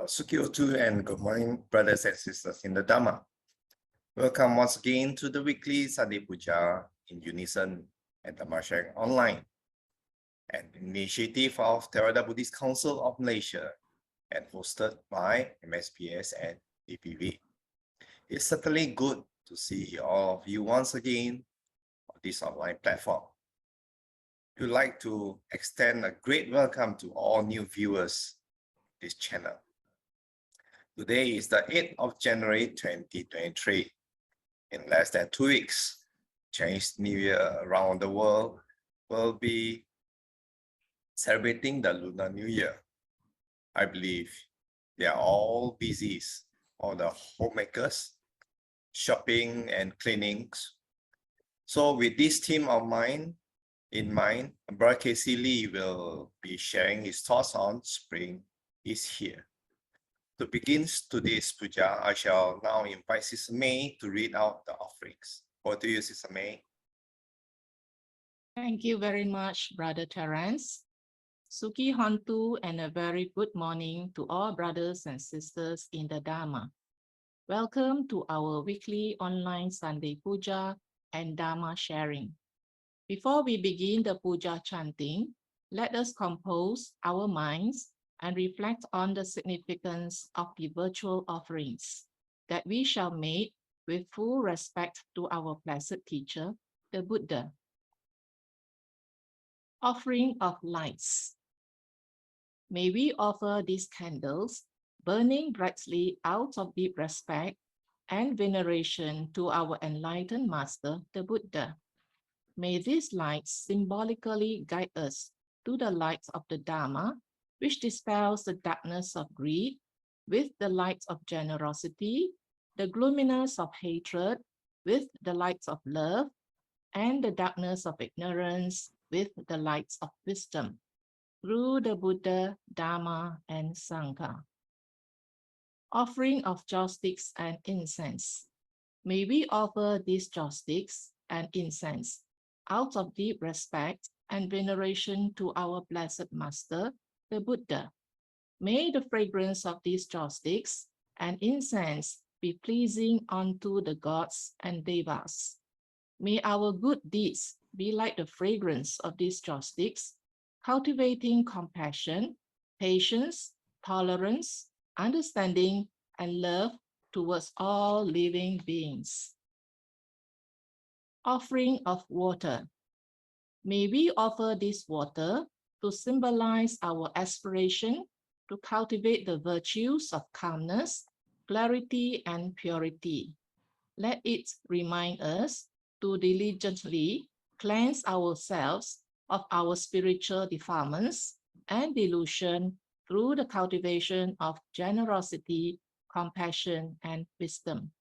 𝙎𝙪𝙟𝙖 and good morning, brothers and sisters in the Dhamma. Welcome once again to the weekly Sunday Pūjā in Unison and Dhamma Sharing Online, an initiative of Theravada Buddhist Council of Malaysia and hosted by MSBS and DBV. It's certainly good to see all of you once again on this online platform. We'd like to extend a great welcome to all new viewers of this channel. Today is the 8th of January 2023. In less than 2 weeks, Chinese New Year around the world will be celebrating the Lunar New Year. I believe they are all busy, all the homemakers, shopping and cleanings. So with this theme of mine in mind, Brother K.C. Lee will be sharing his thoughts on Spring is Here. To begin today's puja, I shall now invite Sister May to read out the offerings. Over to you, Sister May. Thank you very much, Brother Terence. Suki Hontu and a very good morning to all brothers and sisters in the Dhamma. Welcome to our weekly online Sunday Puja and Dhamma sharing. Before we begin the puja chanting, let us compose our minds and reflect on the significance of the virtual offerings that we shall make with full respect to our blessed teacher, the Buddha. Offering of lights. May we offer these candles, burning brightly out of deep respect and veneration to our enlightened master, the Buddha. May these lights symbolically guide us to the light of the Dhamma, which dispels the darkness of greed with the light of generosity, the gloominess of hatred with the light of love, and the darkness of ignorance with the light of wisdom, through the Buddha, Dhamma, and Sangha. Offering of joss sticks and incense. May we offer these joss sticks and incense out of deep respect and veneration to our blessed master, the Buddha. May the fragrance of these joss sticks and incense be pleasing unto the gods and devas. May our good deeds be like the fragrance of these joss sticks, cultivating compassion, patience, tolerance, understanding, and love towards all living beings. Offering of water. May we offer this water to symbolize our aspiration to cultivate the virtues of calmness, clarity, and purity. Let it remind us to diligently cleanse ourselves of our spiritual defilements and delusion through the cultivation of generosity, compassion, and wisdom.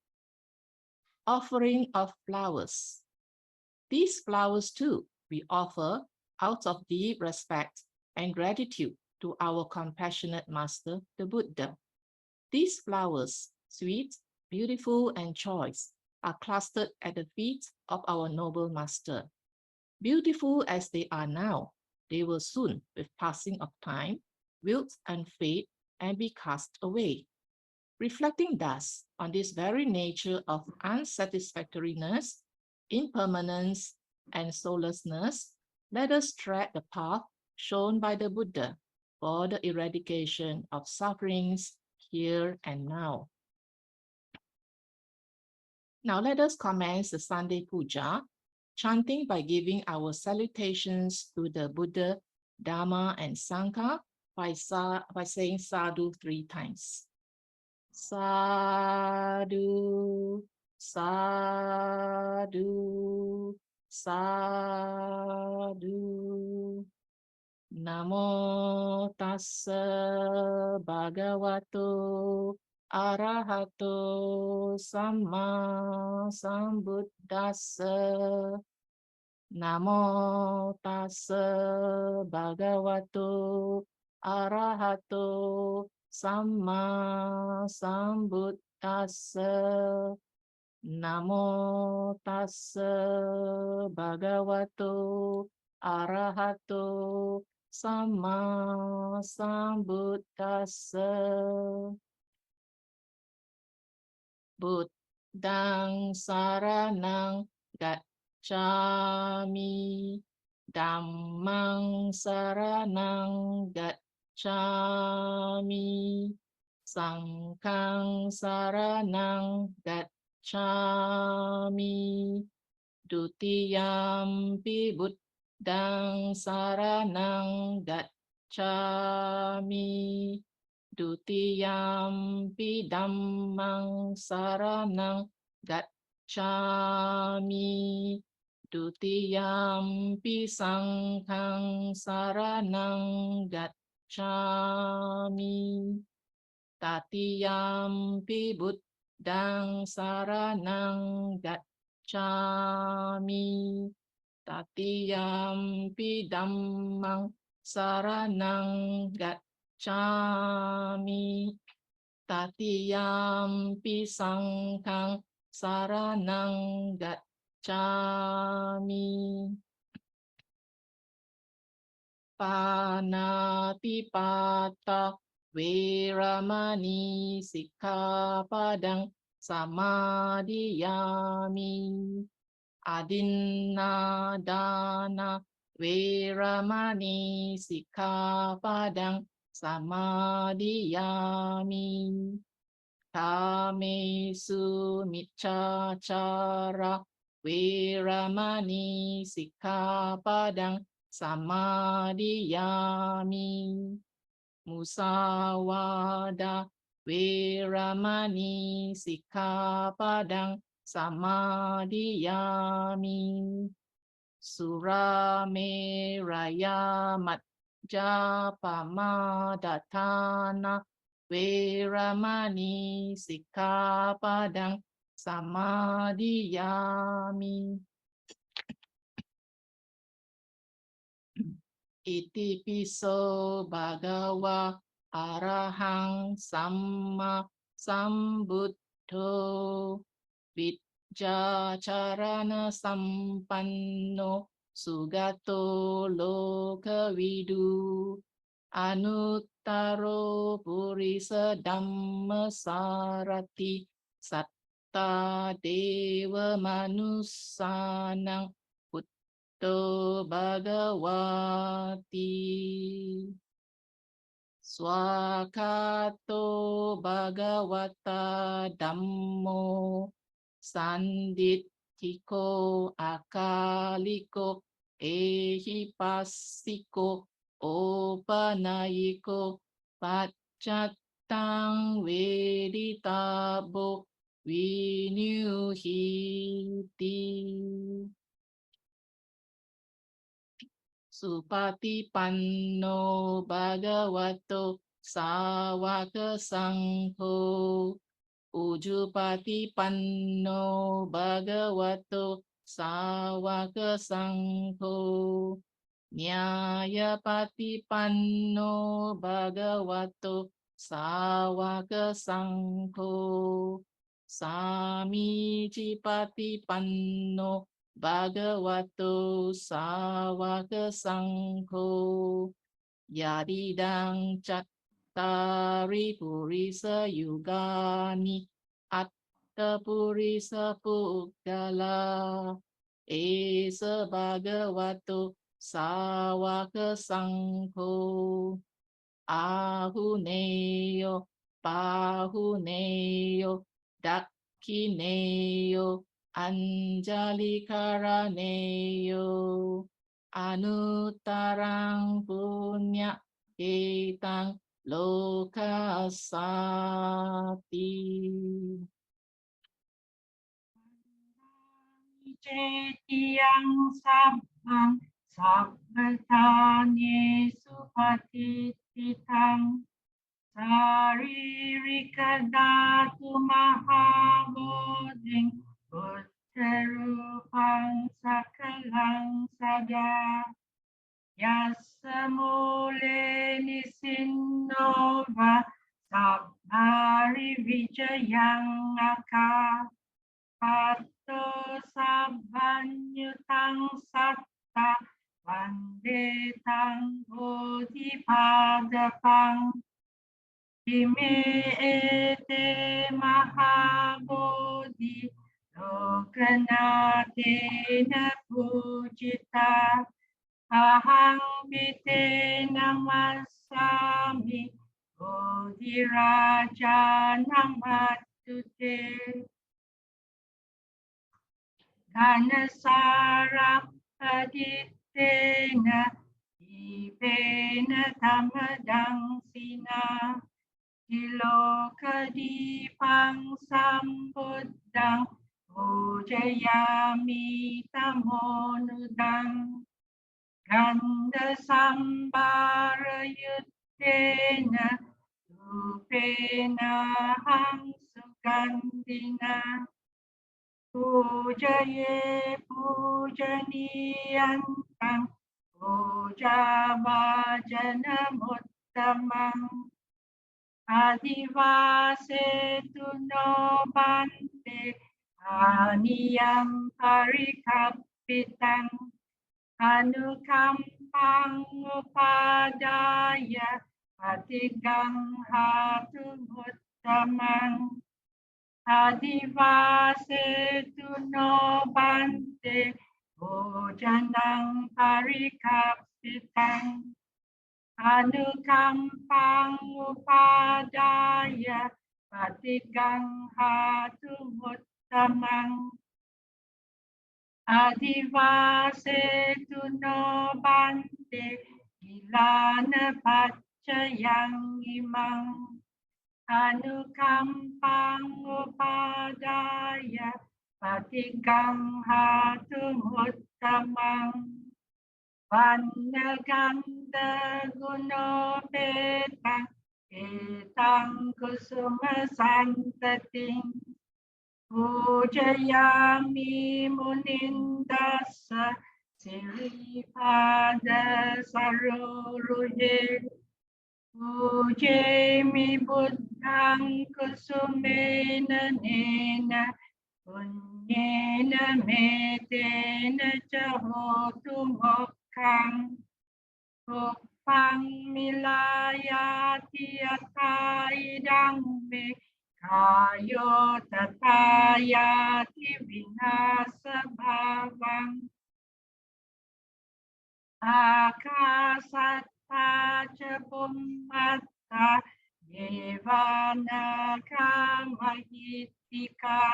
Offering of flowers. These flowers too we offer out of deep respect and gratitude to our compassionate master, the Buddha. These flowers, sweet, beautiful, and choice, are clustered at the feet of our noble master. Beautiful as they are now, they will soon, with passing of time, wilt and fade and be cast away. Reflecting thus on this very nature of unsatisfactoriness, impermanence, and soullessness, let us tread the path shown by the Buddha for the eradication of sufferings here and now. Now let us commence the Sunday Pūjā, chanting by giving our salutations to the Buddha, Dhamma, and Sangha by saying sadhu 3 times. Sadhu, sadhu, sadhu. Namo tassa bhagavato arahato samma sambuddhassa. Namo tassa bhagavato arahato samma sambuddhassa. Namo tassa bhagavato arahato Samma Sambuddhassa. Buddhang saranang gacchami. Dhammang saranang gacchami. Sanghang saranang gacchami. Dutiyampi buddhang saranang gacchami. Dutiyampi dhammang saranang gacchami. Dutiyampi sanghang saranang gacchami. Tatiyampi buddhang saranang gacchami. Tatiyampi dhammang saranang gacchami. Tatiyampi sanghang saranang gacchami. Panatipata Veramani Sikkhapadang Samadhiyami. Adinadana Veramani Sikkhapadang Samadhiyami. Kamesu Miccacara Veramani Sikkhapadang Samadhiyami. Musawada Veramani Sikkhapadang Samadhiyami. Surameraya Majjapamadatthana Veramani Sikkhapadang Samadhiyami. Iti piso bhagava arahang samma sambuddho. Vijja charana sampanno sugato lokavidu. Anuttaro purisa dhamma sarati. Satta deva manussanang Buddho bhagavati. Swakato bhagavata dhammo. Sanditthiko akaliko ehipassiko opanayiko paccattang veditabo vinyuhiti. Supatipanno bhagavato sāvaka saṅgho. Ujupatipanno bhagavato sāvaka saṅgho. Nyāyapatipanno bhagavato sāvaka saṅgho. Samicipatipanno bhagavato sāvaka saṅgho. Yadidang cattari purisa yugani atta purisa puggala. Esa bhagavato sāvaka saṅgho. Ahuneyo pahuneyo dakhineyo anjalikaraneyo. Anuttarang punya ketang lokasati. Cetiyang sabbang sabbatane supatititang. Saririka dhatu mahabodhing Uttarupang sakalang sada. Yassa mule nisinnova sabbari vijayang aka. Patto sabbanyutang satta vandetang Ime ete Maha Bodhi Lokanatena Pujita Ahang Pite Namasami Bodhi Raja Namatute Dhanasara Aditena Dipena Dhammadang-sina Dilokadipang Sambuddhang Pujayami Tamonudang Ganda Sambara Yuddhena Rupena Hang Sugandhina Pujaye Pujaniyantang Puja Bhajana Muttamang Adivase Tuno Bante Aniyam Parikapitang Anukampang Upadaya Patigang Hatu Muttamang Adivase Tuno Bante Bojanang Parikapitang Anukampang Upadaya Patigang Hatu Muttamang Adivase Tuno Bante Ilana Pacayang Imang Anukampang Upadaya Patigang Hatu Muttamang Vanaganda Gunopetang Etang Kusuma Santating Pujayami Munindasa Siripada Saruruhe Pujemi Buddhang Kusumena Nena Punyena Metena Cahotu Mokkang Uppang Milayati Ataidang Me Kayo Tatayati Vinasa Bhavang Akasata Cabumata Devana Kamahitika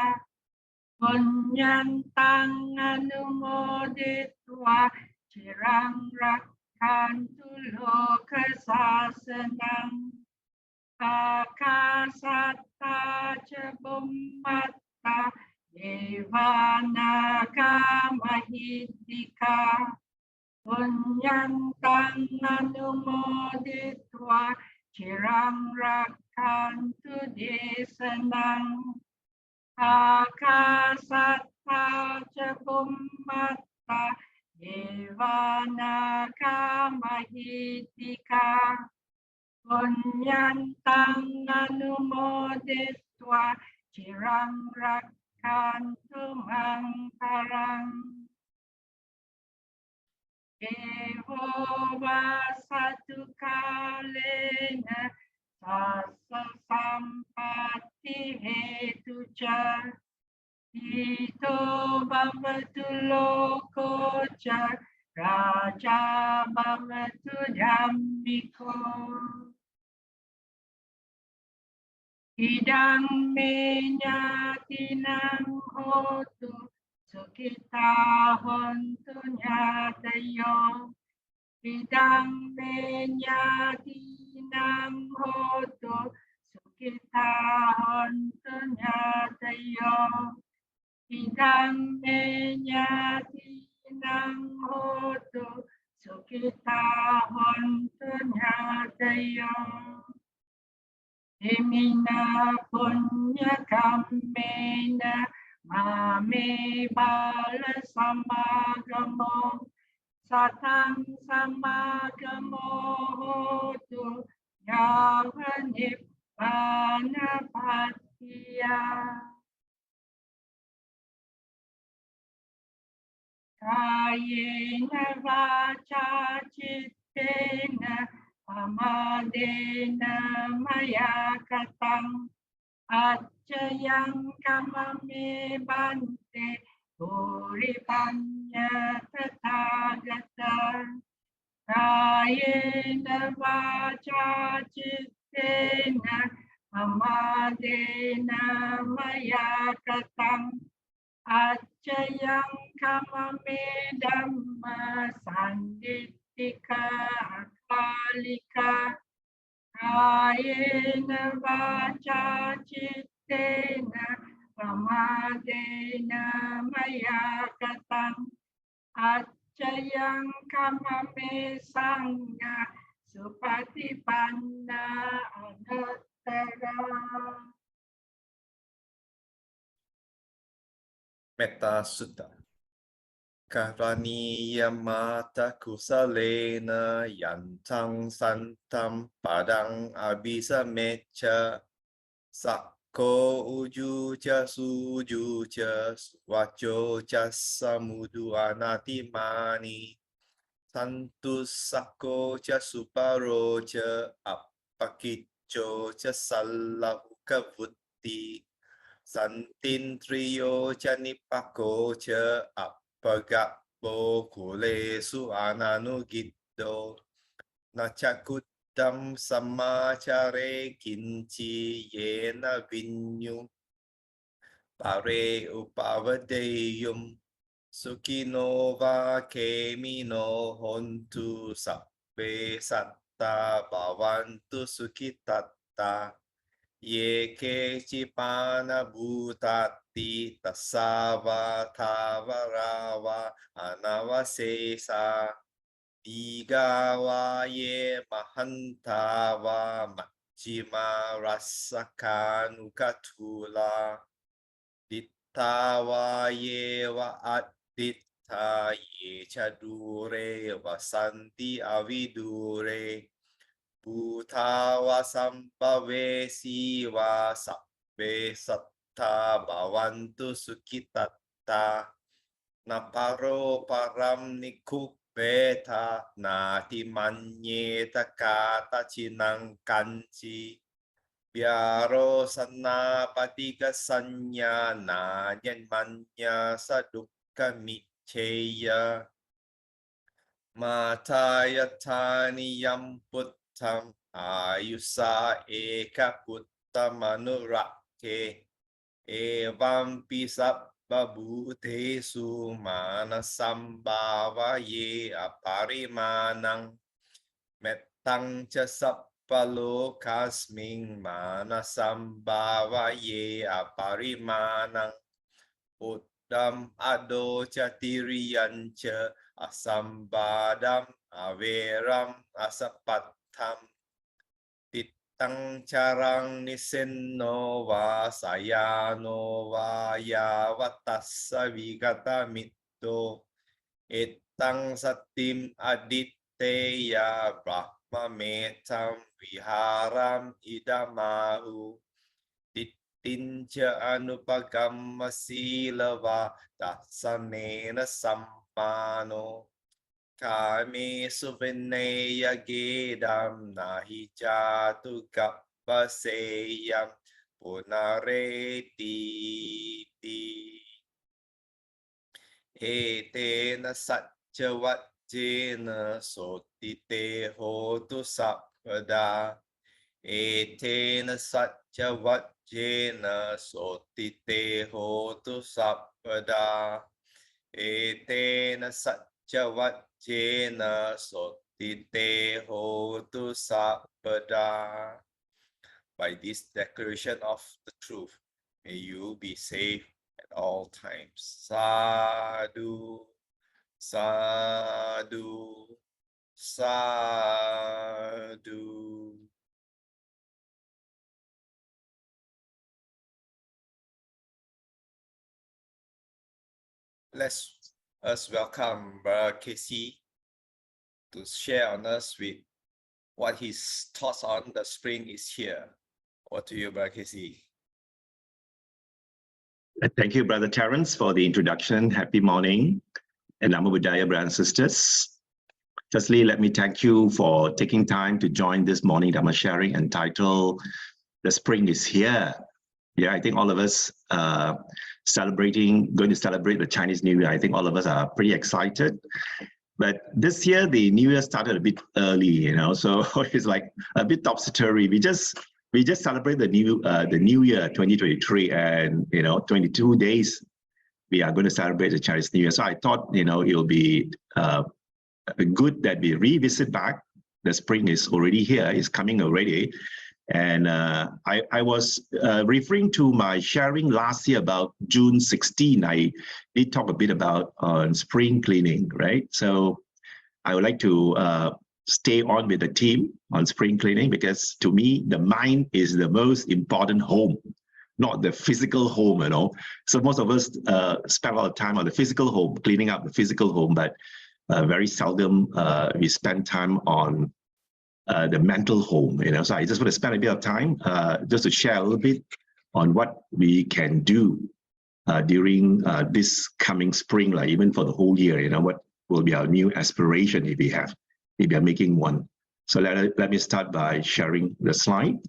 Punyantang Anumoditwa Cirang Rakkantu Loka Sasanang Akasata Cabumata Devana Kamahitika Punyantang Anumoditwa Cirang Rakkantu Desanang Akasata Cabumata Devana Kamahitika Punyantang Anumoditwa Cirang Rakkantu Mang Parang Evo Vasatu Kalena Sasa Sampati Hetuja Ito Bhavatu Lokoja Raja Bhavatu Dhammiko Idang menyatinang hotu Sukita hontu nyatayo Idang menyatinang hotu Sukita hontu nyatayo Idang menyatinang hotu Sukita hontu nyatayo Emina punya kamena mame bala samagamo satang samagamo hotu yavanipana patiya kayena vaca cittena Pamadena maya katang Acayang kamame bante Puripanya tathagata Kayena vacha chittena Pamadena maya katang Acayang kamame dhamma sandittika akalika Kayena vacha chittena pamadena maya katang acayang kamame sangha supatipanna anuttara. Metta Sutta. Karaniyamata kusalena yantang santam padang abhisamecha sakko ujuja sujuja swacho jasamudu anatimani santus sakko jasuparoja apakicco jasallahu kavutti Santintriyo janipako cha apagappo kulesu ananugiddo nacakutam samacare kinci yena vinyu pare upavadeyum sukino va kemino hontu sabbe satta bhavantu sukitatta Ye ke cipana bhutati tasava thavarava anavasesa digawa ye mahantava majjima rasakanukatula dittava ye va additta ye chadure vasanti avidure Bhutawa sampavesi va sabbe satta bhavantu sukitatta naparo param nikubeta nati manyeta kata cinang kanci biaro sanna patika sanya nanyan manya sadukka micheya matayatani yamput Tam ayusa eka puttamanurake evam pisabba bhutesu manasambhava ye aparimanang mettang ca sappalokasming manasambhava ye aparimanang uddam ado catiriyanca asambadam averam asapat Titang carang nisenno va sayano va yavatassa vigata mitto Etang satim aditteya brahma metam viharam idamahu Tittinca anupagamma silava dasanena sampano Kami suvineya gedam nahi jatu kappaseyam punareti etena satya vajjena sotite hotu sabda etena satya vajjena sotite hotu sabda etena satya vajjena sotite hotu sabda. By this declaration of the truth, may you be safe at all times. Sadhu, sadhu, sadhu. Let's welcome Brother Casey to share on us with what his thoughts on the spring is here. Over to you, Brother Casey. Thank you, Brother Terence, for the introduction. Happy morning, and Dhamma Pūjā, brothers and sisters. Firstly, let me thank you for taking time to join this morning Dhamma sharing entitled "The Spring is Here." Yeah, I think all of us going to celebrate the Chinese New Year. I think all of us are pretty excited. But this year, the New Year started a bit early, you know, so it's like a bit topsy-turvy. We just celebrate the New Year 2023, and 22 days we are going to celebrate the Chinese New Year. So I thought, it'll be good that we revisit back. The spring is already here, it's coming already. And I was referring to my sharing last year about June 16. I did talk a bit about spring cleaning, right? So I would like to stay on with the team on spring cleaning, because to me, the mind is the most important home, not the physical home, So most of us spend a lot of time on the physical home, cleaning up the physical home, but very seldom we spend time on the mental home, So I just want to spend a bit of time just to share a little bit on what we can do during this coming spring, like even for the whole year, what will be our new aspiration if we are making one. So let me start by sharing the slide.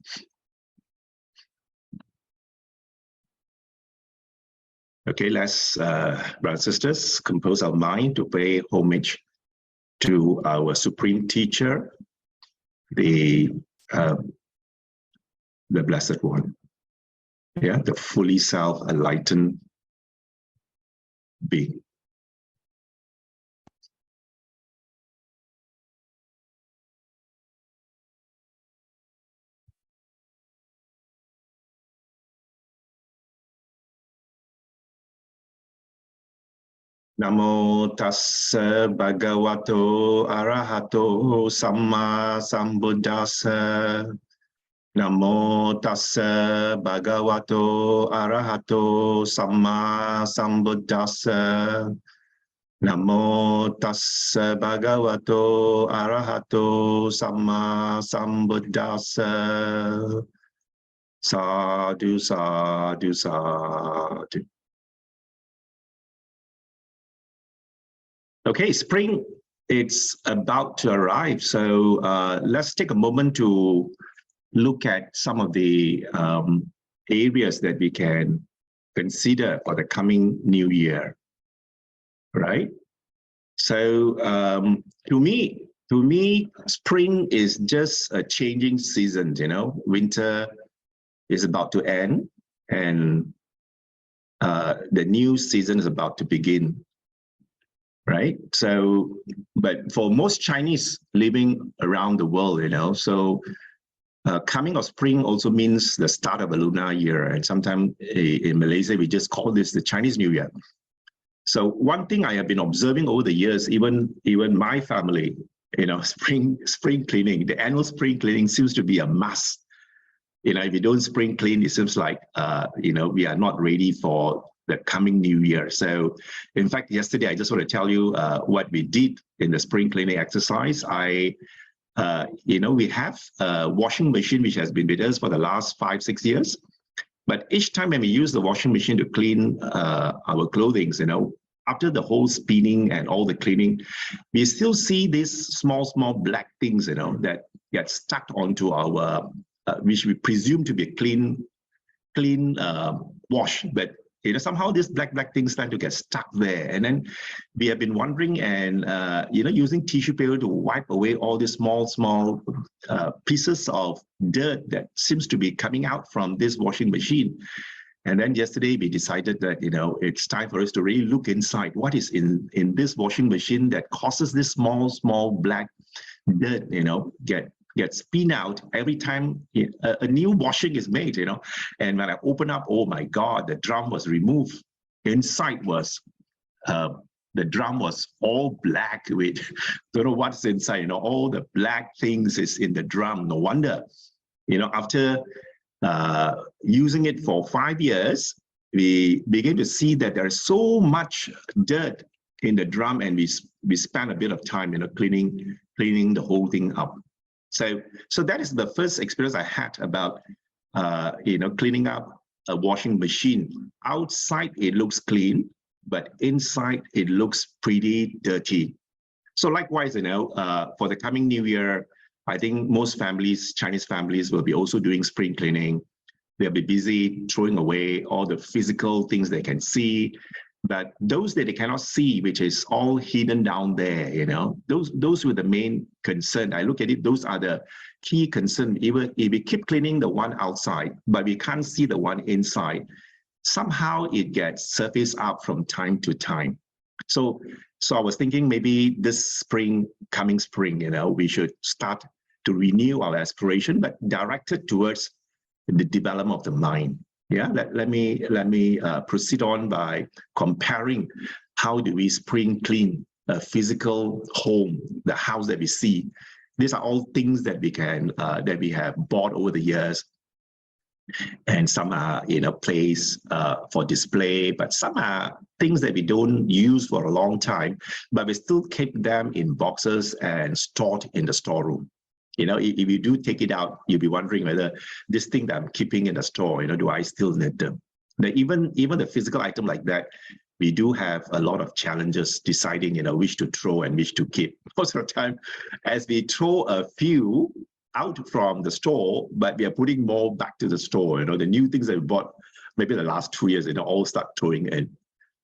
Okay, let's, brothers and sisters, compose our mind to pay homage to our Supreme Teacher, the Blessed One, the fully self-enlightened being. Namo tassa bhagavato arahato samma sambuddhassa. Namo tassa bhagavato arahato samma sambuddhassa. Namo tassa bhagavato arahato samma sambuddhassa. Sadhu, sadhu, sadhu. Okay, spring, it's about to arrive. So let's take a moment to look at some of the areas that we can consider for the coming new year, right? So to me, spring is just a changing season, Winter is about to end, and the new season is about to begin. Right. So, but for most Chinese living around the world, so coming of spring also means the start of a lunar year. And sometimes in Malaysia, we just call this the Chinese New Year. So one thing I have been observing over the years, even my family, spring cleaning, the annual spring cleaning seems to be a must. If you don't spring clean, it seems like, we are not ready for the coming new year. So in fact, yesterday, I just want to tell you what we did in the spring cleaning exercise. We have a washing machine which has been with us for the last 5-6 years. But each time when we use the washing machine to clean our clothing, after the whole spinning and all the cleaning, we still see these small black things, that get stuck onto our, which we presume to be a clean wash, but somehow these black things start to get stuck there. And then we have been wondering and, using tissue paper to wipe away all these small pieces of dirt that seems to be coming out from this washing machine. And then yesterday we decided that, it's time for us to really look inside what is in this washing machine that causes this small black dirt, get spin out every time a new washing is made, And when I open up, oh my God, the drum was removed. Inside was, the drum was all black with, don't know what's inside, all the black things is in the drum. No wonder, after using it for 5 years, we begin to see that there's so much dirt in the drum, and we spend a bit of time, cleaning the whole thing up. So that is the first experience I had about, cleaning up a washing machine. Outside, it looks clean, but inside, it looks pretty dirty. So likewise, for the coming new year, I think most families, Chinese families, will be also doing spring cleaning. They'll be busy throwing away all the physical things they can see, but those that they cannot see, which is all hidden down there, those were the main concern. I look at it, those are the key concern. Even if we keep cleaning the one outside, but we can't see the one inside, somehow it gets surfaced up from time to time. So I was thinking maybe this coming spring, we should start to renew our aspiration, but directed towards the development of the mind. Yeah, let me proceed on by comparing how do we spring clean a physical home, the house that we see. These are all things that we can that we have bought over the years, and some are placed for display, but some are things that we don't use for a long time, but we still keep them in boxes and stored in the storeroom. If you do take it out, you'll be wondering whether this thing that I'm keeping in the store, do I still need them? But even the physical item like that, we do have a lot of challenges deciding, which to throw and which to keep. Most of the time, as we throw a few out from the store, but we are putting more back to the store. The new things that we bought, maybe the last 2 years, all start throwing in.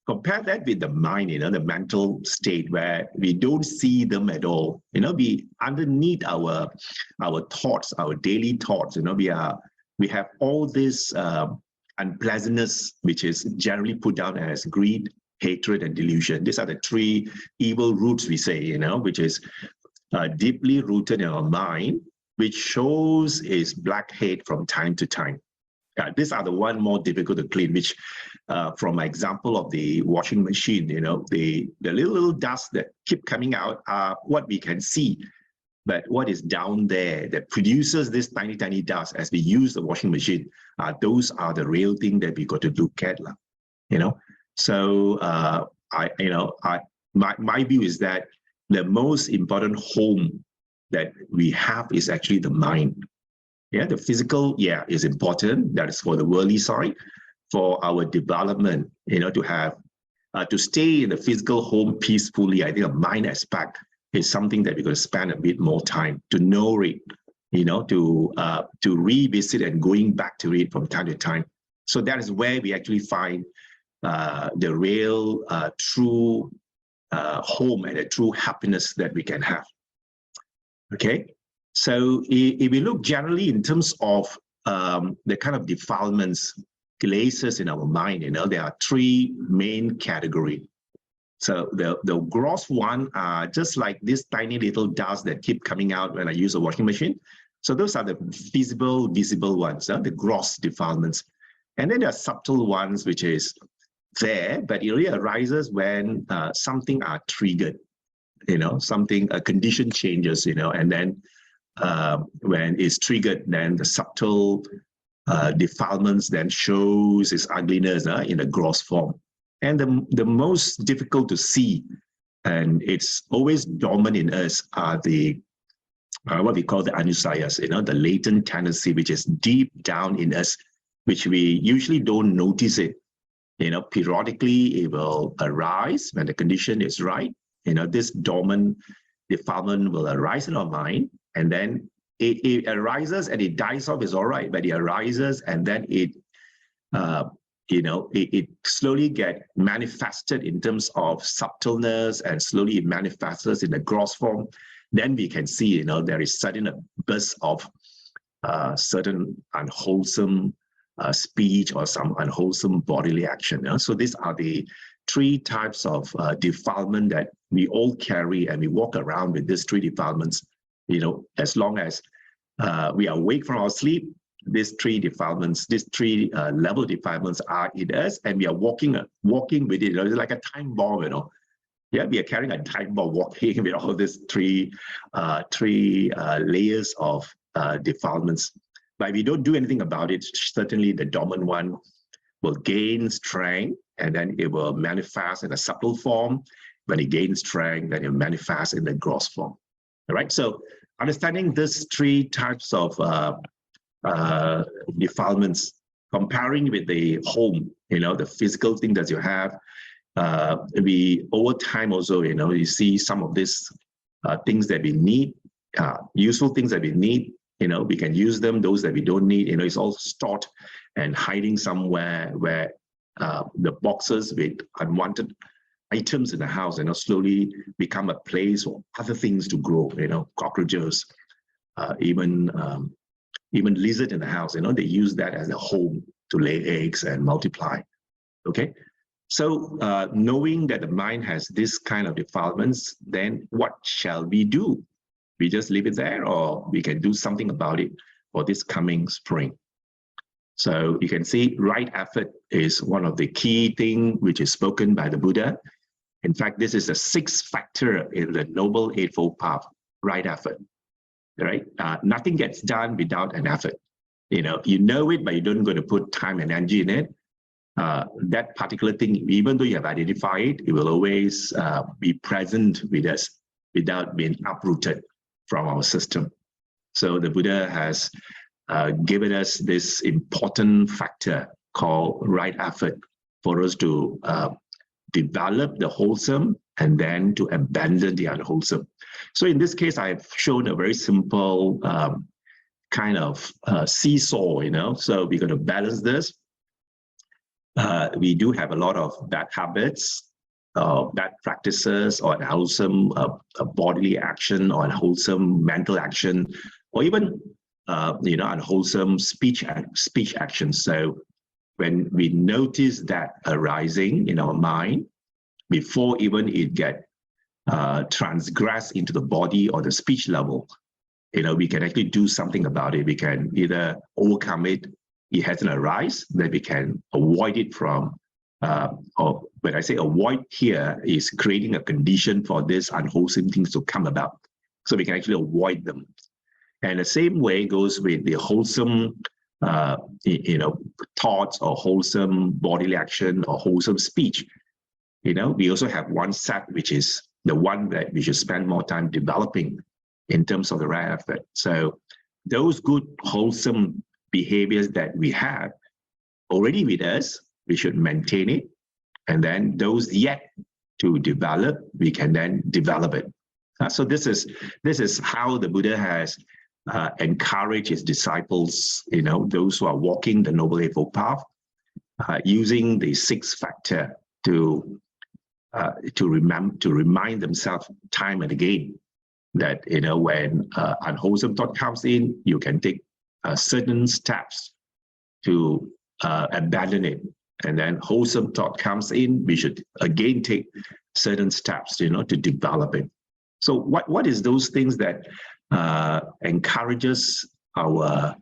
Compare that with the mind, the mental state where we don't see them at all. We underneath our thoughts, our daily thoughts, we have all this unpleasantness, which is generally put down as greed, hatred, and delusion. These are the three evil roots, we say, which is deeply rooted in our mind, which shows its black hate from time to time. These are the one more difficult to clean, which from my example of the washing machine, the little dust that keep coming out are what we can see. But what is down there that produces this tiny dust as we use the washing machine, those are the real thing that we got to look at. So my view is that the most important home that we have is actually the mind. Yeah, the physical, is important. That is for the worldly side. For our development, to have to stay in the physical home peacefully, I think a mind aspect is something that we're going to spend a bit more time to know it, to revisit and going back to it from time to time. So that is where we actually find the real, true home and the true happiness that we can have. Okay. So if we look generally in terms of the kind of defilements, glaciers in our mind, there are three main categories. So the gross one are just like this tiny little dust that keep coming out when I use a washing machine. So those are the visible ones, the gross defilements. And then there are subtle ones, which is there, but it really arises when something are triggered, a condition changes, and then when it's triggered, then the subtle defilements then shows its ugliness in a gross form. And the most difficult to see, and it's always dormant in us, are the what we call the anusayas, the latent tendency, which is deep down in us, which we usually don't notice it. Periodically it will arise when the condition is right. This dormant defilement will arise in our mind, and then it arises and it dies off, is all right, but it arises and then it slowly get manifested in terms of subtleness, and slowly it manifests in the gross form. Then we can see, there is sudden burst of certain unwholesome speech or some unwholesome bodily action. So these are the three types of defilement that we all carry, and we walk around with these three defilements. As long as we are awake from our sleep, these three defilements, these three level defilements are in us, and we are walking with it. It's like a time bomb, Yeah, we are carrying a time bomb, walking with all these three layers of defilements. But if we don't do anything about it, certainly the dominant one will gain strength, and then it will manifest in a subtle form. When it gains strength, then it will manifest in the gross form. All right. So understanding these three types of defilements, comparing with the home, the physical thing that you have, we over time also, you see some of these things that we need, useful things that we need, we can use them. Those that we don't need, it's all stored and hiding somewhere where the boxes with unwanted items in the house, slowly become a place for other things to grow, cockroaches, even lizard in the house, they use that as a home to lay eggs and multiply. Okay, so knowing that the mind has this kind of defilements, then what shall we do? We just leave it there, or we can do something about it for this coming spring. So you can see right effort is one of the key things which is spoken by the Buddha. In fact, this is the sixth factor in the Noble Eightfold Path, right effort. Right? Nothing gets done without an effort. You know it, but you don't going to put time and energy in it. That particular thing, even though you have identified it, it will always be present with us without being uprooted from our system. So the Buddha has given us this important factor called right effort for us to develop the wholesome and then to abandon the unwholesome. So in this case, I've shown a very simple kind of seesaw, so we're going to balance this. We do have a lot of bad habits, bad practices, or unwholesome bodily action, or unwholesome mental action, or even unwholesome speech action. So when we notice that arising in our mind, before even it get transgressed into the body or the speech level, we can actually do something about it. We can either overcome it, it hasn't arisen, then we can avoid it from, or when I say avoid here, is creating a condition for these unwholesome things to come about. So we can actually avoid them. And the same way goes with the wholesome thoughts, or wholesome bodily action, or wholesome speech. We also have one set, which is the one that we should spend more time developing in terms of the right effort. So those good, wholesome behaviors that we have already with us, we should maintain it. And then those yet to develop, we can then develop it. So this is how the Buddha has encouraged his disciples, those who are walking the Noble Eightfold Path, using the sixth factor to remind themselves time and again that when unwholesome thought comes in, you can take certain steps to abandon it, and then wholesome thought comes in, we should again take certain steps to develop it. So what is those things that encourages our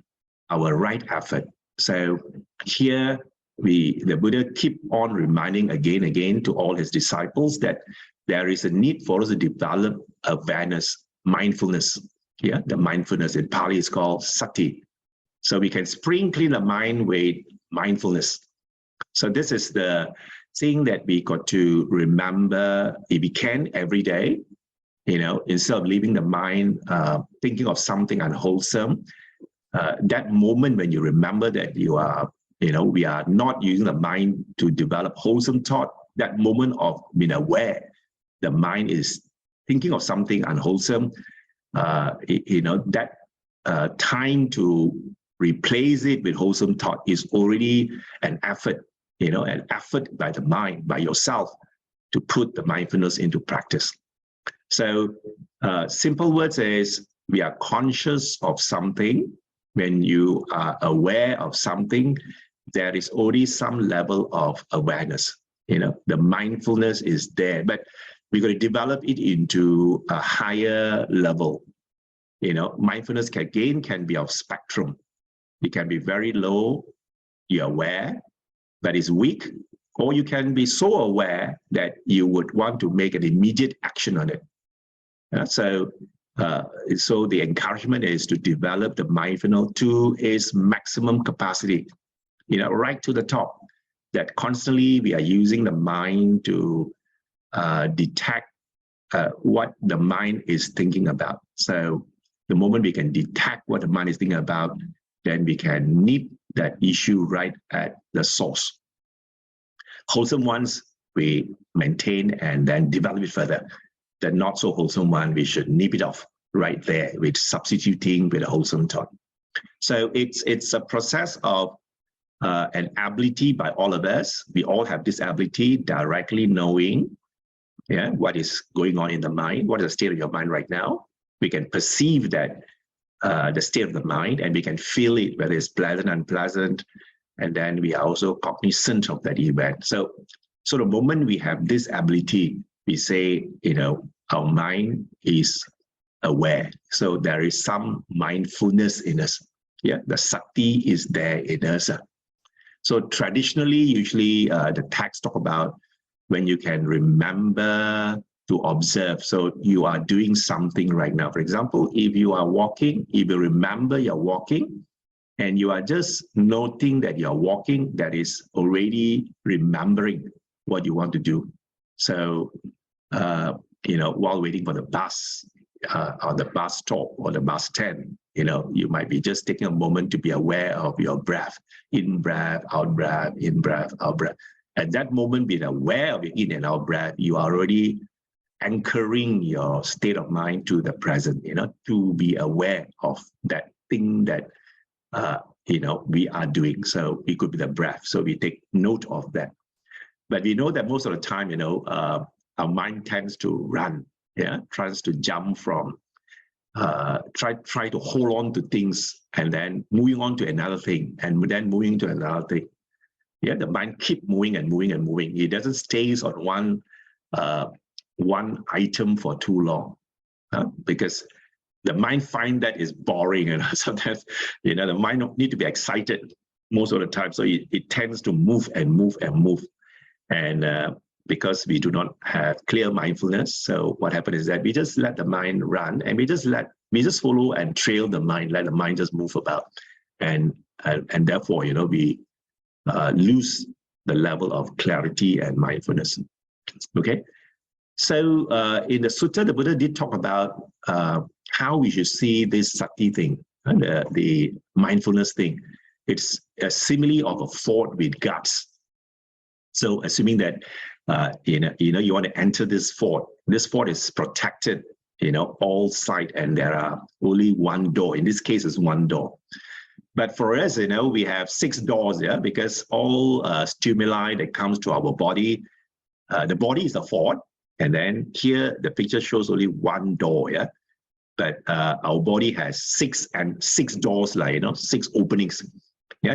right effort? So here the Buddha keep on reminding again and again to all his disciples that there is a need for us to develop awareness, mindfulness. Yeah, the mindfulness in Pali is called sati. So we can spring clean the mind with mindfulness. So this is the thing that we got to remember, if we can, every day. Instead of leaving the mind thinking of something unwholesome, that moment when you remember that you are, we are not using the mind to develop wholesome thought, that moment of being aware the mind is thinking of something unwholesome, that time to replace it with wholesome thought is already an effort, an effort by the mind, by yourself, to put the mindfulness into practice. So simple words is, we are conscious of something. When you are aware of something, there is already some level of awareness. The mindfulness is there, but we're going to develop it into a higher level. Mindfulness can be of spectrum. It can be very low, you're aware, but it's weak, or you can be so aware that you would want to make an immediate action on it. So the encouragement is to develop the mindfulness to its maximum capacity, right to the top, that constantly we are using the mind to detect what the mind is thinking about. So the moment we can detect what the mind is thinking about, then we can nip that issue right at the source. Wholesome ones we maintain and then develop it further. The not so wholesome one, we should nip it off right there with substituting with a wholesome thought. So it's a process of an ability by all of us. We all have this ability directly knowing, yeah, what is going on in the mind, what is the state of your mind right now. We can perceive that the state of the mind, and we can feel it, whether it's pleasant, unpleasant, and then we are also cognizant of that event. So the moment we have this ability, we say, our mind is aware. So there is some mindfulness in us. Yeah, the sati is there in us. So traditionally, usually the texts talk about when you can remember to observe. So you are doing something right now. For example, if you are walking, if you remember you're walking, and you are just noting that you're walking, that is already remembering what you want to do. So, while waiting for the bus, on the bus stop or the bus stand, you might be just taking a moment to be aware of your breath, in breath, out breath, in breath, out breath. At that moment, being aware of your in and out breath, you are already anchoring your state of mind to the present, to be aware of that thing that, we are doing. So it could be the breath. So we take note of that. But we know that most of the time, our mind tends to run, tries to jump from, try to hold on to things and then moving on to another thing and then moving to another thing. Yeah, the mind keep moving and moving and moving. It doesn't stay on one item for too long, because the mind find that is boring, and sometimes the mind don't need to be excited most of the time. So it tends to move and move and move, and because we do not have clear mindfulness, so what happens is that we just let the mind run, and we just follow and trail the mind, let the mind just move about, and therefore we lose the level of clarity and mindfulness. Okay, so in the sutta, the Buddha did talk about how we should see this sati thing, the mindfulness thing. It's a simile of a fort with guards. So assuming that you want to enter this fort is protected, all sides, and there are only one door. In this case, it's one door. But for us, we have 6 doors, because all stimuli that comes to our body, the body is the fort, and then here the picture shows only one door, but our body has 6 doors, 6 openings,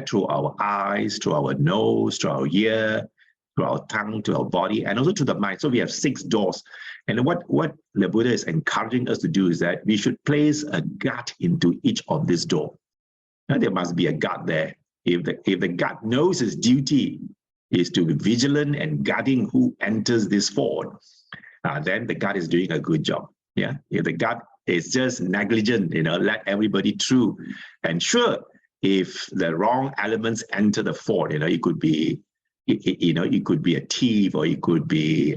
through our eyes, through our nose, through our ear, through our tongue, to our body, and also to the mind. So we have 6 doors. And what the Buddha is encouraging us to do is that we should place a guard into each of these doors. There must be a guard there. If the guard knows his duty is to be vigilant and guarding who enters this fort, then the guard is doing a good job. Yeah. If the guard is just negligent, let everybody through, and sure, if the wrong elements enter the fort, it could be, it could be a thief, or it could be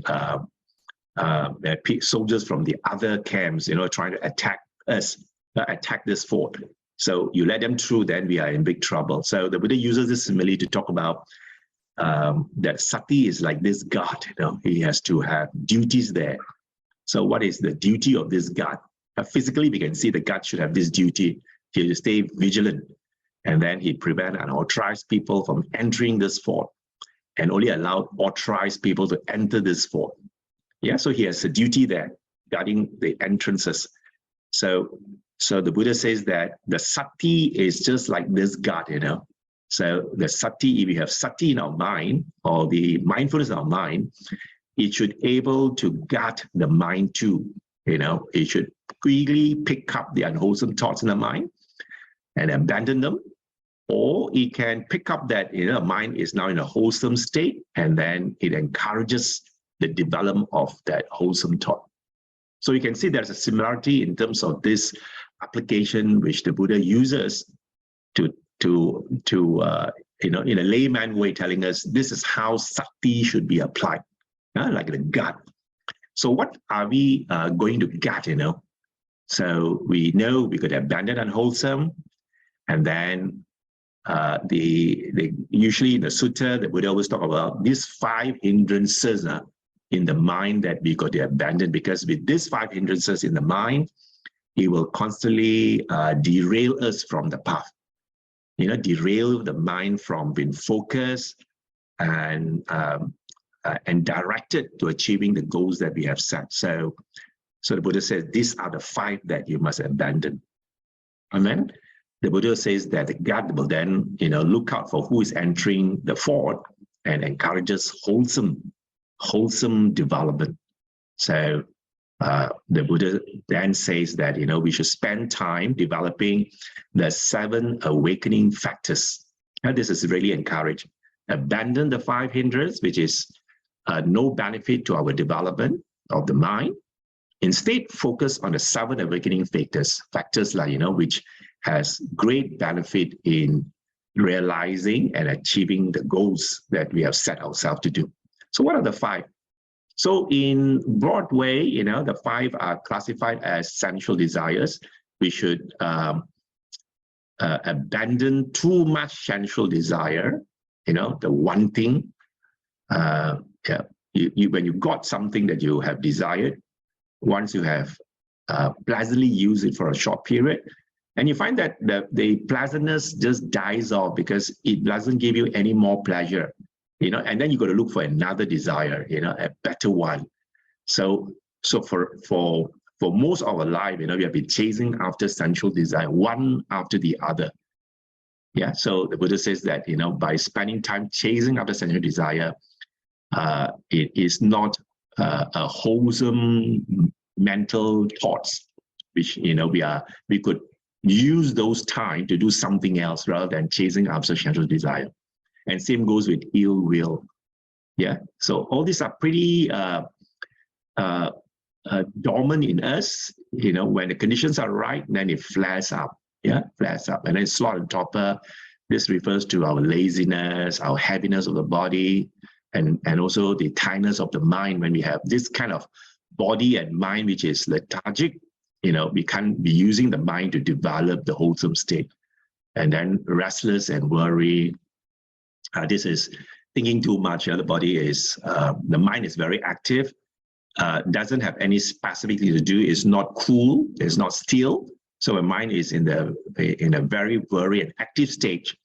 soldiers from the other camps, trying to attack us, attack this fort. So you let them through, then we are in big trouble. So the Buddha uses this simile to talk about that sati is like this guard. He has to have duties there. So what is the duty of this guard? Physically, we can see the guard should have this duty. He will stay vigilant, and then he prevent unauthorized people from entering this fort, and only allow authorized people to enter this fort. Yeah, so he has a duty there, guarding the entrances. So the Buddha says that the sati is just like this guard, So the sati, if we have sati in our mind, or the mindfulness in our mind, it should able to guard the mind too. It should quickly pick up the unwholesome thoughts in the mind and abandon them, or it can pick up that the mind is now in a wholesome state, and then it encourages the development of that wholesome thought. So you can see there's a similarity in terms of this application which the Buddha uses to in a layman way, telling us this is how sati should be applied, like the guard. So what are we going to guard? So we know we could abandon unwholesome, and then usually in the sutta, the Buddha always talk about these 5 hindrances in the mind that we got to abandon, because with these 5 hindrances in the mind, it will constantly derail us from the path. Derail the mind from being focused and directed to achieving the goals that we have set. So the Buddha says these are the 5 that you must abandon. And then the Buddha says that God will then, look out for who is entering the fort and encourages wholesome development. So the Buddha then says that, we should spend time developing the 7 awakening factors. And this is really encouraged. Abandon the 5 hindrances, which is no benefit to our development of the mind. Instead, focus on the 7 awakening factors like, which has great benefit in realizing and achieving the goals that we have set ourselves to do. So what are the 5? So in broad way, the 5 are classified as sensual desires. We should abandon too much sensual desire, the wanting. When you got something that you have desired, once you have pleasantly used it for a short period, and you find that the pleasantness just dies off because it doesn't give you any more pleasure, and then you got to look for another desire, a better one. So for most of our life, we have been chasing after sensual desire, one after the other. Yeah. So the Buddha says that, by spending time chasing after sensual desire, it is not a wholesome mental thoughts, which, we could use those time to do something else rather than chasing after sensual desire. And same goes with ill will. Yeah. So all these are pretty dormant in us. When the conditions are right, then it flares up. Yeah, flares up. And then slot and topper. This refers to our laziness, our heaviness of the body, and also the tiredness of the mind. When we have this kind of body and mind which is lethargic, we can't be using the mind to develop the wholesome state. And then restless and worry. This is thinking too much. The body is, the mind is very active, doesn't have any specific thing to do, is not cool, is not still. So when mind is in a very worry and active stage,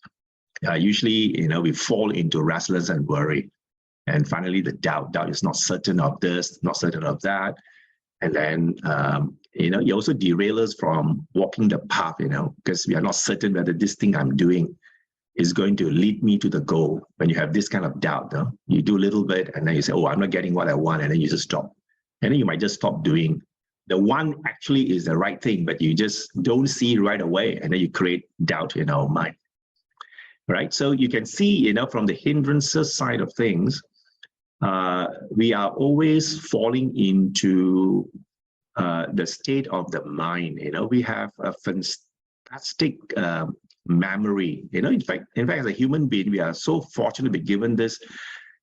usually, we fall into restlessness and worry. And finally, the doubt is not certain of this, not certain of that. And then, it also derails us from walking the path, because we are not certain whether this thing I'm doing is going to lead me to the goal. When you have this kind of doubt, you do a little bit and then you say, oh, I'm not getting what I want. And then you just stop. And then you might just stop doing. The one actually is the right thing, but you just don't see right away. And then you create doubt in our mind. Right? So you can see, from the hindrances side of things, we are always falling into the state of the mind. We have a fantastic memory. In fact, as a human being, we are so fortunate to be given this,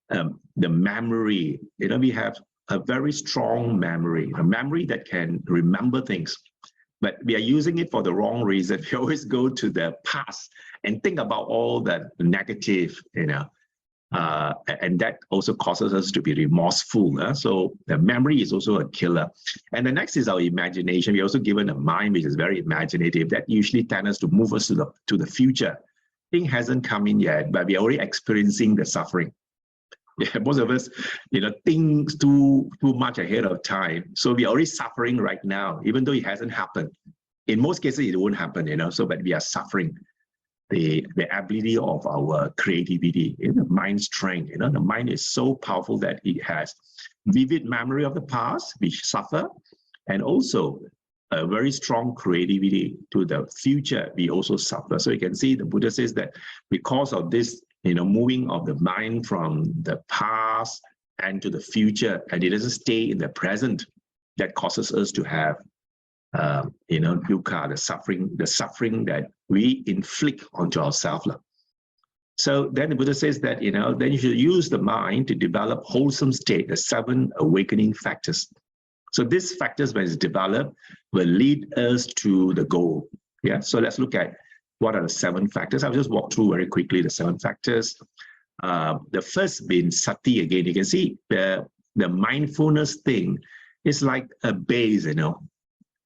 the memory. We have a very strong memory, a memory that can remember things. But we are using it for the wrong reason. We always go to the past and think about all the negative, and that also causes us to be remorseful. So the memory is also a killer. And the next is our imagination. We're also given a mind which is very imaginative that usually tends us to move us to the future. Thing hasn't come in yet, but we're already experiencing the suffering. Yeah, most of us, think too much ahead of time. So we're already suffering right now, even though it hasn't happened. In most cases, it won't happen, but we are suffering. The ability of our creativity, the mind strength, the mind is so powerful that it has vivid memory of the past, which suffer, and also a very strong creativity to the future, we also suffer. So you can see the Buddha says that because of this, moving of the mind from the past and to the future, and it doesn't stay in the present, that causes us to have dukkha, the suffering that we inflict onto ourselves. So then the Buddha says that, then you should use the mind to develop wholesome state, the 7 awakening factors. So these factors, when it's developed, will lead us to the goal. Yeah. So let's look at what are the 7 factors? I'll just walk through very quickly the 7 factors. The first being sati. Again, you can see the mindfulness thing is like a base, you know,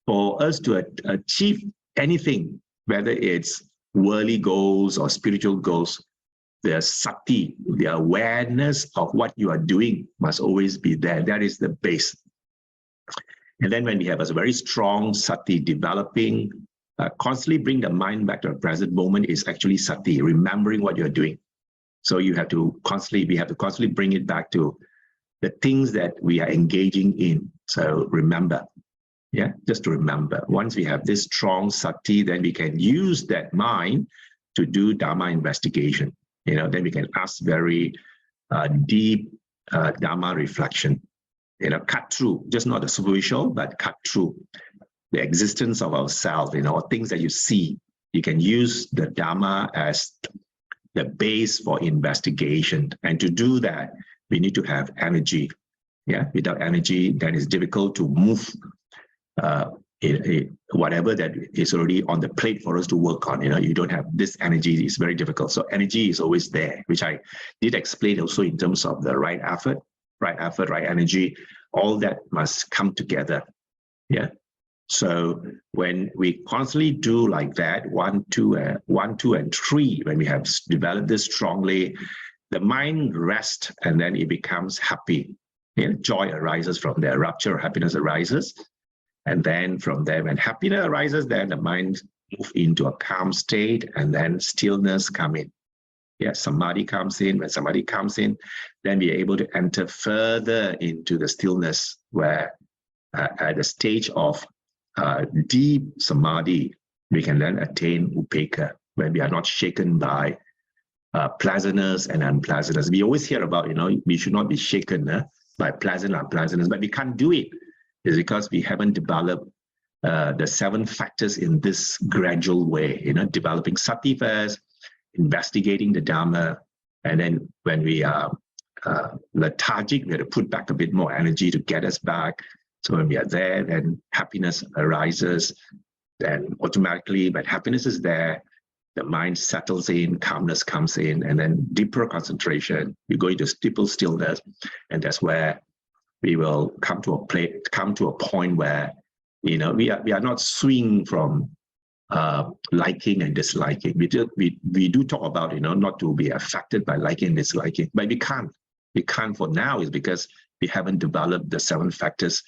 for us to achieve anything, whether it's worldly goals or spiritual goals. The sati, the awareness of what you are doing must always be there. That is the base. And then when we have a very strong sati developing, constantly bring the mind back to the present moment is actually sati, remembering what you're doing. So we have to constantly bring it back to the things that we are engaging in. So remember, yeah, just to remember. Once we have this strong sati, then we can use that mind to do Dhamma investigation. You know, then we can ask very deep Dhamma reflection. You know, cut through, just not the superficial, but cut through the existence of ourselves, you know, things that you see. You can use the Dhamma as the base for investigation. And to do that, we need to have energy. Yeah, without energy, then it's difficult to move whatever that is already on the plate for us to work on. You know, you don't have this energy, it's very difficult. So energy is always there, which I did explain also in terms of the right effort, right energy. All that must come together. Yeah. So when we constantly do like that, 1, 2, and 3, when we have developed this strongly, the mind rests and then it becomes happy. You know, joy arises from there, rapture, happiness arises. And then from there, when happiness arises, then the mind moves into a calm state and then stillness comes in. Yeah, samadhi comes in. When samadhi comes in, then we are able to enter further into the stillness where at the stage of deep samadhi, we can then attain upekkha, when we are not shaken by pleasantness and unpleasantness. We always hear about, you know, we should not be shaken by pleasant or unpleasantness, but we can't do it. It's because we haven't developed the 7 factors in this gradual way, you know, developing sati first, investigating the Dhamma, and then when we are lethargic, we have to put back a bit more energy to get us back. So when we are there, then happiness arises. Then automatically, when happiness is there, the mind settles in, calmness comes in, and then deeper concentration. We go into deeper stillness, and that's where we will come to a point where, you know, we are not swinging from liking and disliking. We do talk about, you know, not to be affected by liking and disliking, but we can't. We can't for now, is because we haven't developed the 7 factors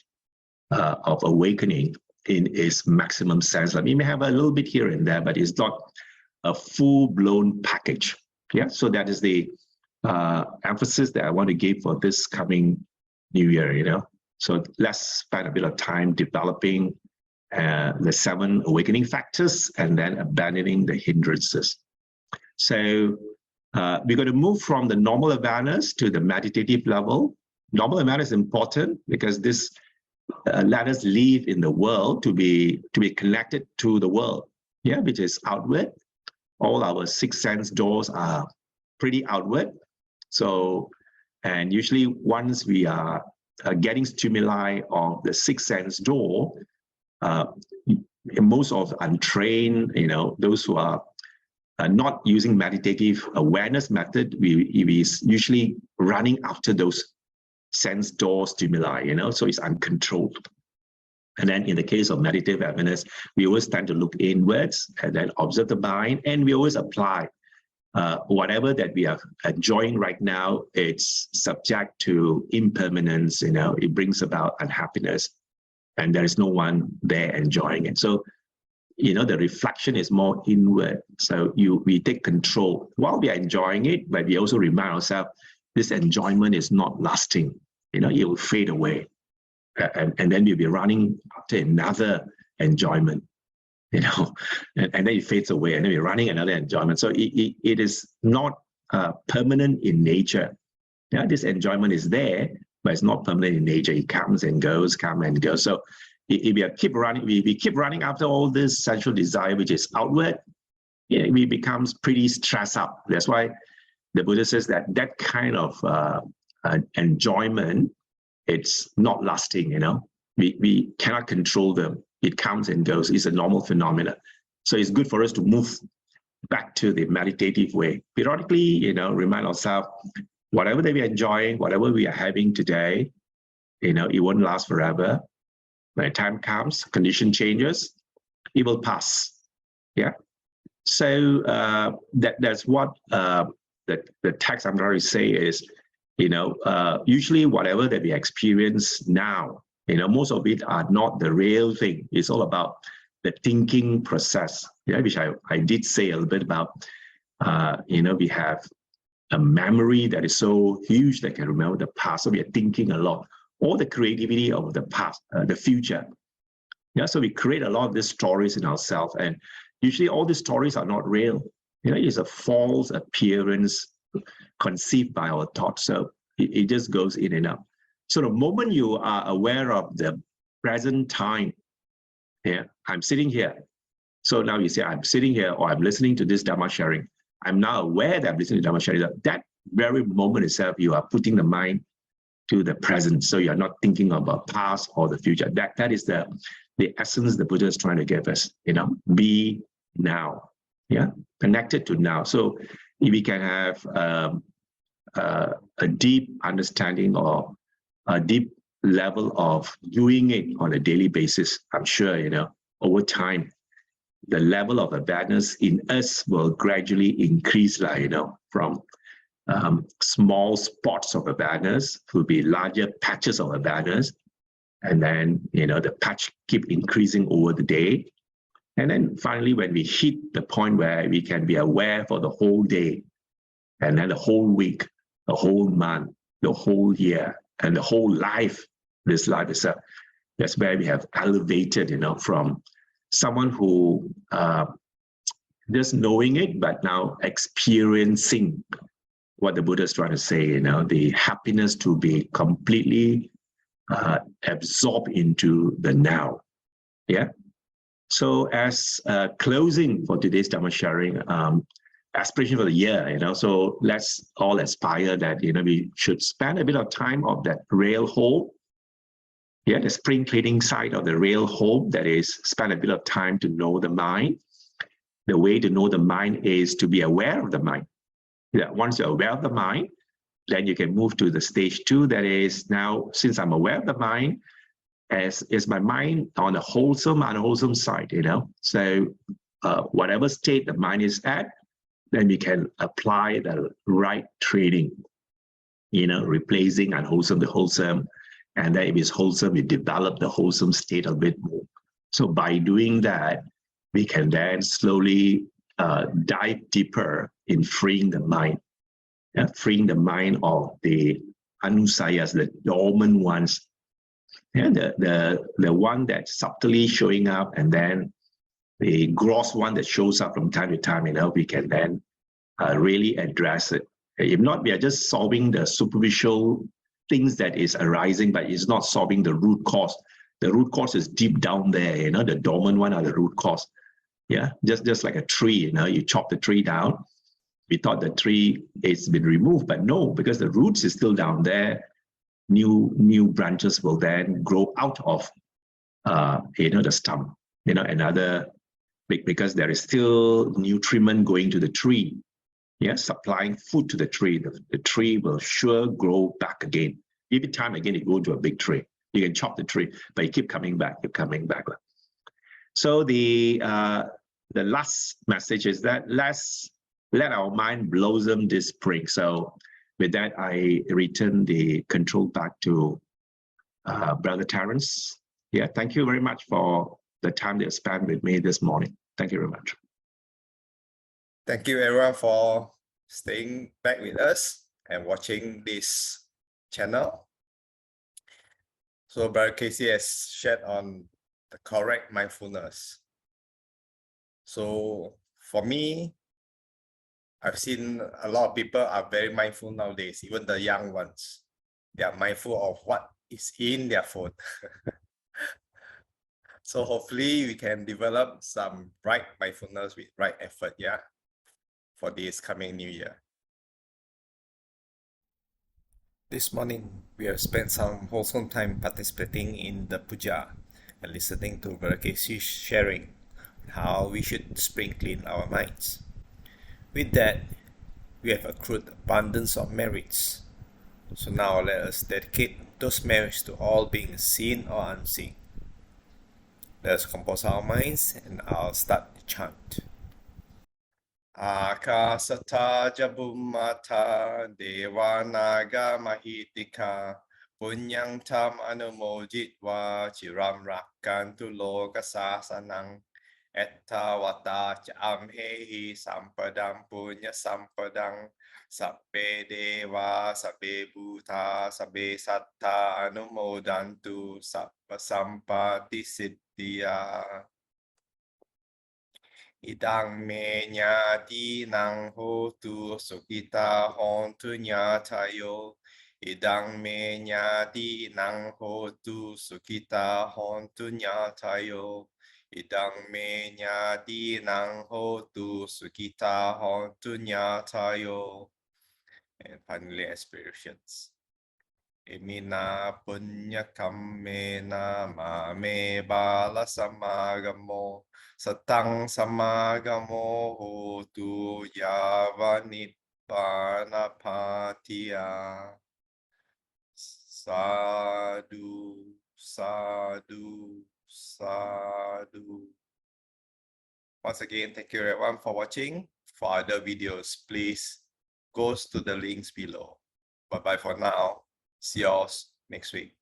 of awakening in its maximum sense. Like we may have a little bit here and there, but it's not a full-blown package. Yeah, so that is the emphasis that I want to give for this coming new year. You know, so let's spend a bit of time developing the 7 awakening factors and then abandoning the hindrances. So we're going to move from the normal awareness to the meditative level. Normal awareness is important because this let us live in the world to be connected to the world, yeah, which is outward. All our 6 sense doors are pretty outward. So, and usually once we are getting stimuli of the 6 sense door, most of untrained, you know, those who are not using meditative awareness method, we usually running after those sense door stimuli, you know, so it's uncontrolled. And then in the case of meditative awareness, we always tend to look inwards and then observe the mind, and we always apply whatever that we are enjoying right now. It's subject to impermanence, you know, it brings about unhappiness, and there is no one there enjoying it. So, you know, the reflection is more inward. So we take control while we are enjoying it, but we also remind ourselves this enjoyment is not lasting. You know, it will fade away. And then we'll be running after another enjoyment, you know, and then it fades away, and then we're running another enjoyment. So it is not permanent in nature. Yeah, this enjoyment is there, but it's not permanent in nature. It comes and goes, come and go. So if we keep running, we keep running after all this sensual desire, which is outward, yeah, we becomes pretty stressed out. That's why the Buddha says that kind of enjoyment, it's not lasting, you know. We cannot control them. It comes and goes. It's a normal phenomenon. So it's good for us to move back to the meditative way. Periodically, remind ourselves, whatever that we are enjoying, whatever we are having today, it won't last forever. When time comes, condition changes, it will pass. Yeah. So that's what the text I'm trying to say is, usually whatever that we experience now, most of it are not the real thing. It's all about the thinking process, which I did say a little bit about. We have a memory that is so huge that can remember the past, so we are thinking a lot. Or the creativity of the past, the future. Yeah, so we create a lot of these stories in ourselves, and usually all these stories are not real. It's a false appearance conceived by our thoughts. So it just goes in and out. So the moment you are aware of the present time, I'm sitting here. So now you say, I'm sitting here, or I'm listening to this Dhamma sharing. I'm now aware that I'm listening to Dhamma sharing. That very moment itself, you are putting the mind to the present. So you're not thinking about past or the future. That is the essence the Buddha is trying to give us, be now, connected to now. So if we can have a deep understanding or a deep level of doing it on a daily basis, I'm sure, over time, the level of awareness in us will gradually increase, from small spots of awareness to be larger patches of awareness. And then, the patch keep increasing over the day. And then finally, when we hit the point where we can be aware for the whole day, and then the whole week, the whole month, the whole year, and the whole life, this life itself, that's where we have elevated, from someone who just knowing it, but now experiencing what the Buddha is trying to say, the happiness to be completely absorbed into the now. Yeah. So as closing for today's Dhamma sharing, aspiration for the year, so let's all aspire that, we should spend a bit of time of that real home. Yeah, the spring cleaning side of the real home, that is, spend a bit of time to know the mind. The way to know the mind is to be aware of the mind. Yeah, once you're aware of the mind, then you can move to the stage 2. That is, now, since I'm aware of the mind, is my mind on the wholesome, unwholesome side, So whatever state the mind is at, then we can apply the right training, replacing unwholesome to wholesome. And then if it's wholesome, we develop the wholesome state a bit more. So by doing that, we can then slowly dive deeper in freeing the mind. Freeing the mind of the anusayas, the dormant ones, and the one that's subtly showing up, and then the gross one that shows up from time to time. We can then really address it. If not, we are just solving the superficial things that is arising, but it's not solving the root cause. The root cause is deep down there. The dormant one are the root cause. Yeah, just like a tree. You chop the tree down. We thought the tree has been removed, but no, because the roots is still down there. New branches will then grow out of the stump. Because there is still nutriment going to the tree. Yeah, supplying food to the tree. The tree will sure grow back again. Every time again, it goes to a big tree. You can chop the tree, but you keep coming back. So the last message is that let's let our mind blossom this spring. So with that, I return the control back to Brother Terence. Yeah, thank you very much for the time that you spent with me this morning. Thank you very much. Thank you, everyone, for staying back with us and watching this channel. So Brother Casey has shared on the correct mindfulness. So for me, I've seen a lot of people are very mindful nowadays, even the young ones. They are mindful of what is in their phone. So hopefully we can develop some right mindfulness with right effort, for this coming new year. This morning, we have spent some wholesome time participating in the puja and listening to Brother Casey sharing how we should spring clean our minds. With that, we have accrued abundance of merits. So now let us dedicate those merits to all beings seen or unseen. Let us compose our minds and I'll start the chant. Akasata Jabummata Devanaga Mahitika Punyang Tam Anumojitwa Chiram Rakantu Loka Sasanang Etta Wata Chamhehi Sampadam Punya Sampadang Sabbe Deva Sabbe Bhuta Sabbe Satta Anumodantu Sabba Sampati Siddhya Idang me nyati nang hotu sukita hontu nyatayo. Idang me nyati nang hotu sukita hontu nyatayo. Idang me nyati nang hotu sukita hontu nyatayo. And finally, aspirations. Emina punya kammena mame bala samagamo satang samagamo hotu yavanibbana patiya. Sadhu, sadhu, sadhu. Once again, thank you everyone for watching. For other videos, please go to the links below. Bye-bye for now. See you all next week.